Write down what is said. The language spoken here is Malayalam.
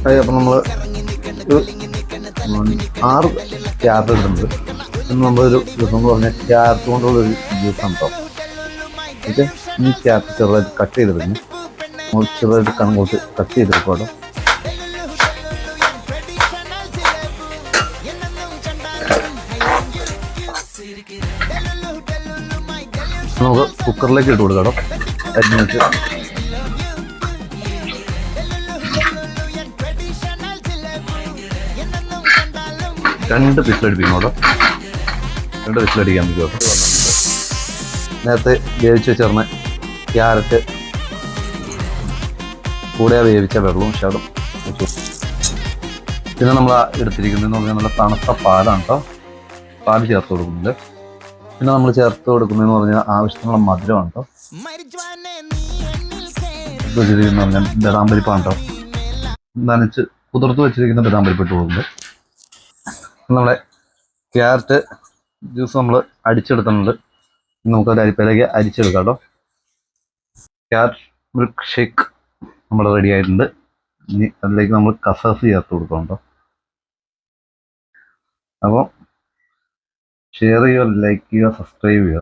അപ്പം നമ്മൾ ഒരു 6 ക്യാരറ്റ് എടുത്തിട്ടുണ്ട്. ഇന്ന് നമ്മളൊരു ദിവസം എന്ന് പറഞ്ഞാൽ ക്യാരറ്റ് കൊണ്ടുള്ള ഒരു ജ്യൂസാണ് കേട്ടോ. ഓക്കെ, ഈ ക്യാരറ്റ് ചെറുതായിട്ട് കട്ട് ചെയ്തെടുക്കുന്നു. ചെറുതായിട്ട് കണങ്ങോട്ട് കട്ട് ചെയ്തെടുക്കും കേട്ടോ. നമുക്ക് കുക്കറിലേക്ക് ഇട്ട് കൊടുക്കാം കേട്ടോ. അരിഞ്ഞ് വെച്ച് രണ്ട് വിസിലടിപ്പിക്കണം കേട്ടോ. 2 വിസിലടിക്കാൻ നമുക്ക് കേട്ടോ. നേരത്തെ വേവിച്ച് വെച്ചേർന്ന ക്യാരറ്റ് കൂടെ വേവിച്ച വെള്ളവും ശകലം വെച്ചു. പിന്നെ നമ്മൾ എടുത്തിരിക്കുന്നതെന്ന് പറഞ്ഞാൽ നല്ല തണുത്ത പാലാണ് കേട്ടോ. പാല് ചേർത്ത് കൊടുക്കുന്നുണ്ട്. പിന്നെ നമ്മൾ ചേർത്ത് കൊടുക്കുന്നതെന്ന് പറഞ്ഞാൽ ആവശ്യത്തിനുള്ള മധുരമാണ് കേട്ടോ. വെച്ചിരിക്കുന്ന പറഞ്ഞാൽ ബദാം പരിപ്പാണ് കേട്ടോ. നനച്ച് കുതിർത്ത് വെച്ചിരിക്കുന്ന ബദാം പരിപ്പ് ഇട്ട് കൊടുക്കുന്നുണ്ട്. നമ്മുടെ ക്യാരറ്റ് ജ്യൂസ് നമ്മൾ അടിച്ചെടുക്കുന്നുണ്ട്. നമുക്കത് അരിപ്പയിലേക്ക് അരിച്ചെടുക്കാം കേട്ടോ. ക്യാരറ്റ് മിൽക്ക് ഷേക്ക് നമ്മൾ റെഡി ആയിട്ടുണ്ട്. ഇനി അതിലേക്ക് നമ്മൾ കസേസ് ചേർത്ത് കൊടുക്കണം കേട്ടോ. അപ്പോൾ ഷെയർ ചെയ്യുക, ലൈക്ക് ചെയ്യുക, സബ്സ്ക്രൈബ് ചെയ്യുക.